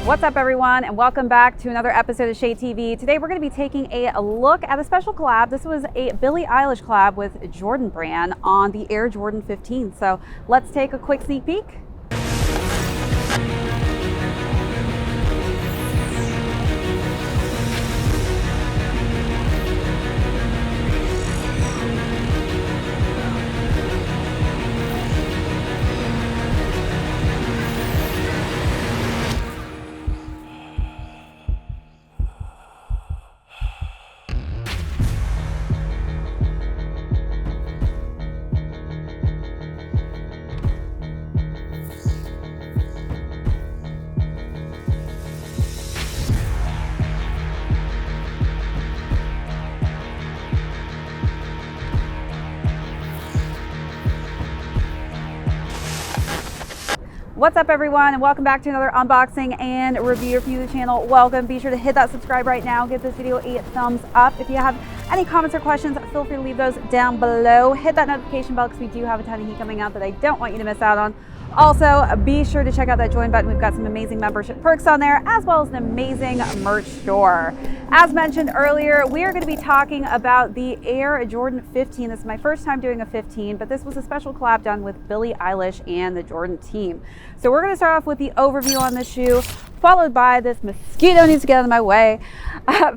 What's up everyone, and welcome back to another episode of ShadeTV. Today we're going to be taking a look at a special collab. This was a Billie Eilish collab with Jordan brand on the Air Jordan 15. So let's take a quick sneak peek. What's up everyone, and welcome back to another unboxing and review. If you're new to the channel, welcome. Be sure to hit that subscribe right now. Give this video a thumbs up. If you have any comments or questions, feel free to leave those down below. Hit that notification bell because we do have a ton of heat coming out that I don't want you to miss out on. Also, be sure to check out that join button. We've got some amazing membership perks on there, as well as an amazing merch store. As mentioned earlier, we are going to be talking about the Air Jordan 15. This is my first time doing a 15, but this was a special collab done with Billie Eilish and the Jordan team. So we're going to start off with the overview on this shoe, followed by this mosquito needs to get out of my way,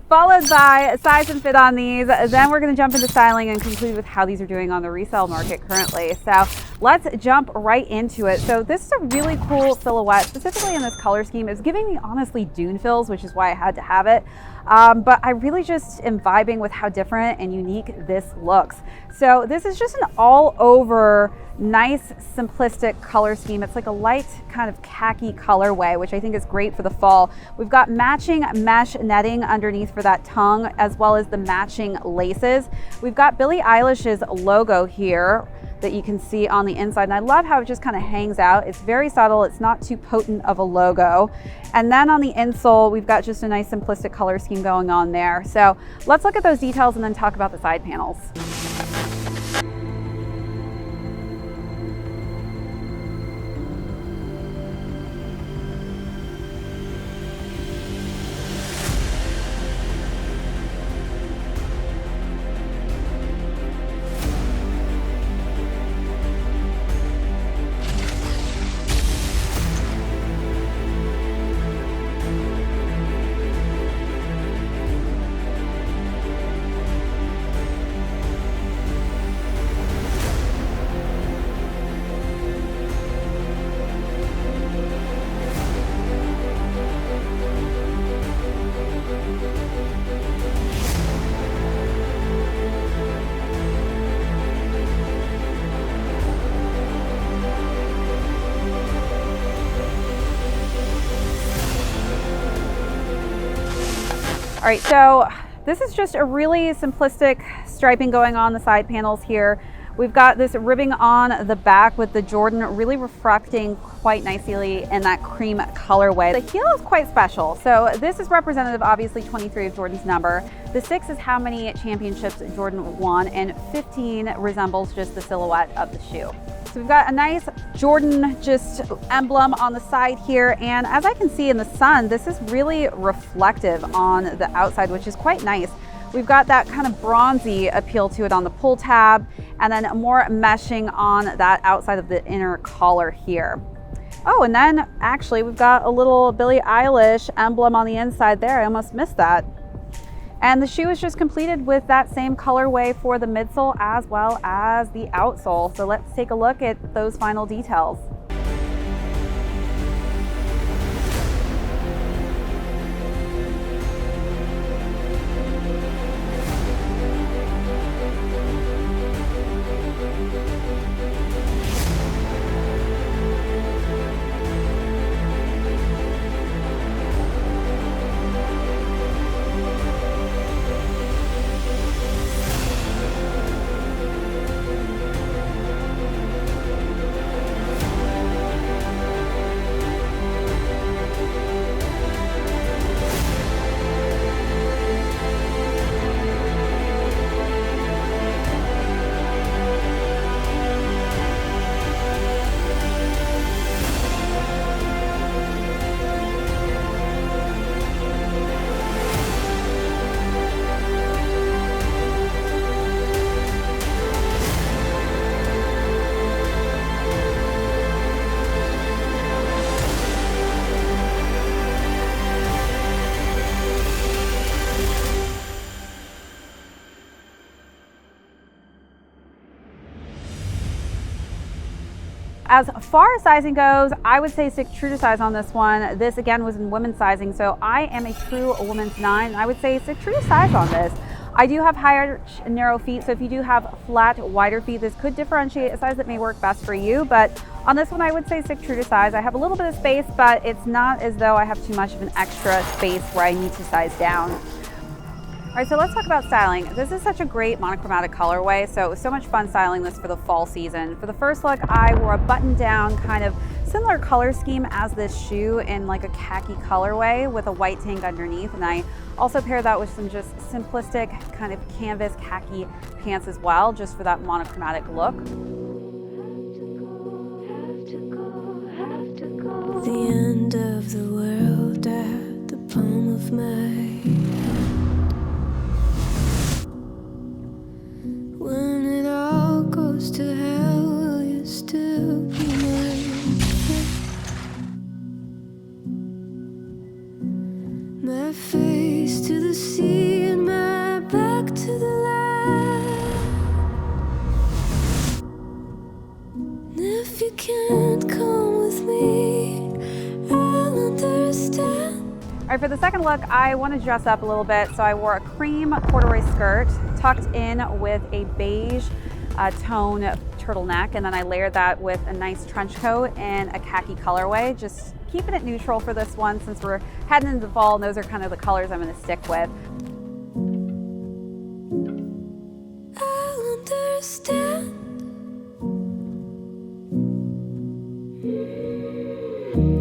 followed by size and fit on these. Then we're going to jump into styling and conclude with how these are doing on the resale market currently. So let's jump right into it. So this is a really cool silhouette, specifically in this color scheme. It's giving me honestly dune fills, which is why I had to have it. But I really just am vibing with how different and unique this looks. So this is just an all over nice simplistic color scheme. It's like a light kind of khaki colorway, which I think is great for the fall. We've got matching mesh netting underneath for that tongue, as well as the matching laces. We've got Billie Eilish's logo here that you can see on the inside, and I love how it just kind of hangs out. It's very subtle, it's not too potent of a logo. And then on the insole, we've got just a nice simplistic color scheme going on there. So let's look at those details and then talk about the side panels. All right, so this is just a really simplistic striping going on the side panels here. We've got this ribbing on the back with the Jordan really refracting quite nicely in that cream colorway. The heel is quite special. So this is representative, obviously 23 of Jordan's number. The 6 is how many championships Jordan won, and 15 resembles just the silhouette of the shoe. So we've got a nice Jordan just emblem on the side here, and as I can see in the sun, this is really reflective on the outside, which is quite nice. We've got that kind of bronzy appeal to it on the pull tab, and then more meshing on that outside of the inner collar here. Oh, and then actually we've got a little Billie Eilish emblem on the inside there. I almost missed that. And the shoe is just completed with that same colorway for the midsole as well as the outsole. So let's take a look at those final details. As far as sizing goes, I would say stick true to size on this one. This again was in women's sizing, so I am a true women's 9. I would say stick true to size on this. I do have higher narrow feet, so if you do have flat, wider feet, this could differentiate a size that may work best for you. But on this one, I would say stick true to size. I have a little bit of space, but it's not as though I have too much of an extra space where I need to size down. All right, so let's talk about styling. This is such a great monochromatic colorway, so it was so much fun styling this for the fall season. For the first look, I wore a button-down kind of similar color scheme as this shoe in like a khaki colorway with a white tank underneath, and I also paired that with some just simplistic kind of canvas khaki pants as well, just for that monochromatic look. The end of the world at the palm of my hand. When it all goes to hell, will you still be my friend? My face to the sea and my back to the land. And if you can't come with me, I'll understand. All right, for the second look, I want to dress up a little bit, so I wore a cream corduroy skirt tucked in with a beige tone turtleneck, and then I layered that with a nice trench coat in a khaki colorway, just keeping it neutral for this one since we're heading into the fall, and those are kind of the colors I'm going to stick with. I'll understand.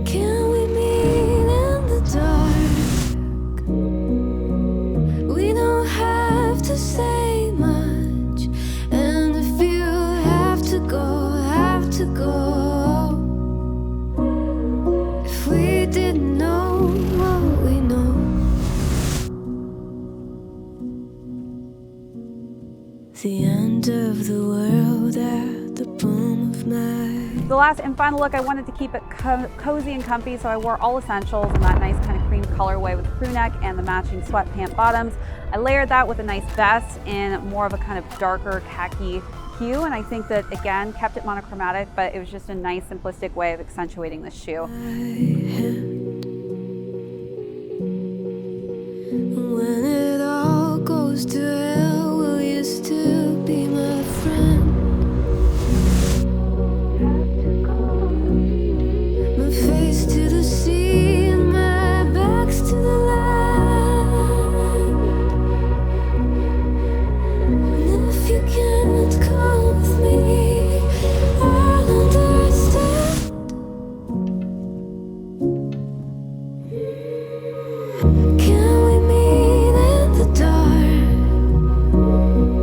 Can we meet in the dark? We don't have to say much, and if you have to go, have to go. If we didn't know what we know. The end of the world at the palm of my. The last and final look, I wanted to keep it cozy and comfy, so I wore all essentials in that nice kind of cream colorway with the crew neck and the matching sweatpant bottoms. I layered that with a nice vest in more of a kind of darker khaki hue, and I think that again kept it monochromatic, but it was just a nice simplistic way of accentuating this shoe. When it all goes to hell, will you still be my friend? My face to the sea and my back's to the land. And if you can't come with me, I'll understand. Can we meet in the dark?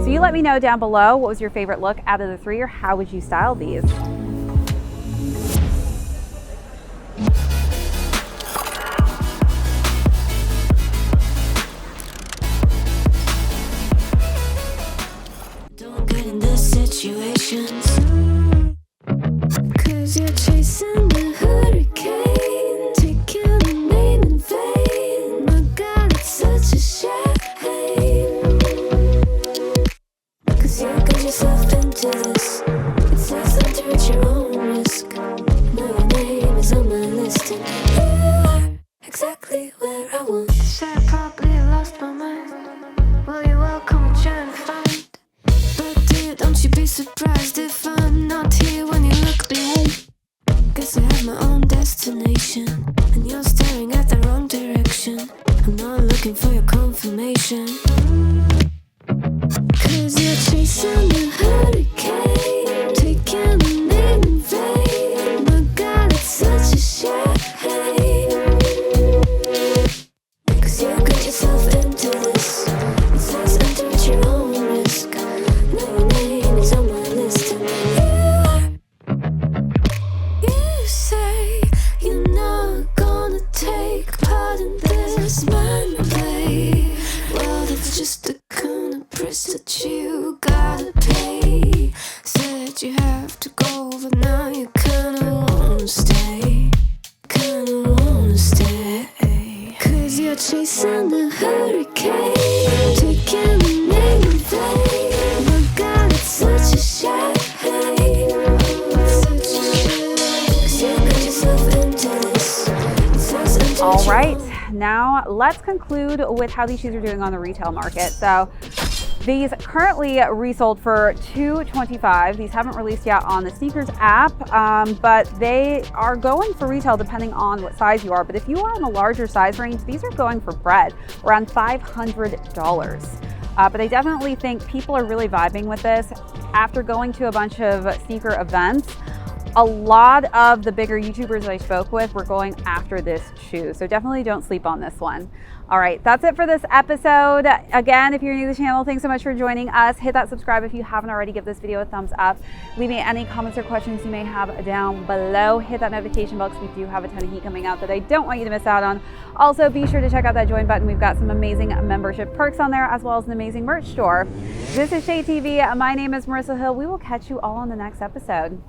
So you let me know down below what was your favorite look out of the 3, or how would you style these? Don't get in these situations, 'cause you're chasing the hurricane, taking the name in vain. My God, it's such a shame, 'cause you got yourself into this. It says enter at your own risk. Now your name is on my list, and you are exactly where I want. Said I probably lost my mind. Well, you're welcome and trying to find. But dear, don't you be surprised if I'm not here when you look behind. Guess I have my own destination, and you're staring at the wrong direction. I'm not looking for your confirmation, 'cause you're chasing the hurricane, taking the name in vain. My God, it's such a shame, 'cause you got yourself into this. It says enter at your own risk. Now your name is on my list, and you say you're not gonna take part in this mind play. Well, that's just the kind of price that you gotta pay. Said you have to go, but now you kinda wanna stay. Kinda wanna stay, 'cause you're chasing the hurricane, taking the name in vain. My God, it's such a shame. It's such a shame. All right, now let's conclude with how these shoes are doing on the retail market. So these currently resold for $225. These haven't released yet on the sneakers app, but they are going for retail depending on what size you are. But if you are in the larger size range, these are going for bread, around $500. But I definitely think people are really vibing with this. After going to a bunch of sneaker events, a lot of the bigger YouTubers that I spoke with were going after this shoe. So definitely don't sleep on this one. All right, that's it for this episode. Again, if you're new to the channel, thanks so much for joining us. Hit that subscribe if you haven't already. Give this video a thumbs up. Leave me any comments or questions you may have down below. Hit that notification bell because we do have a ton of heat coming out that I don't want you to miss out on. Also, be sure to check out that join button. We've got some amazing membership perks on there, as well as an amazing merch store. This is ShadeTV. My name is Marissa Hill. We will catch you all on the next episode.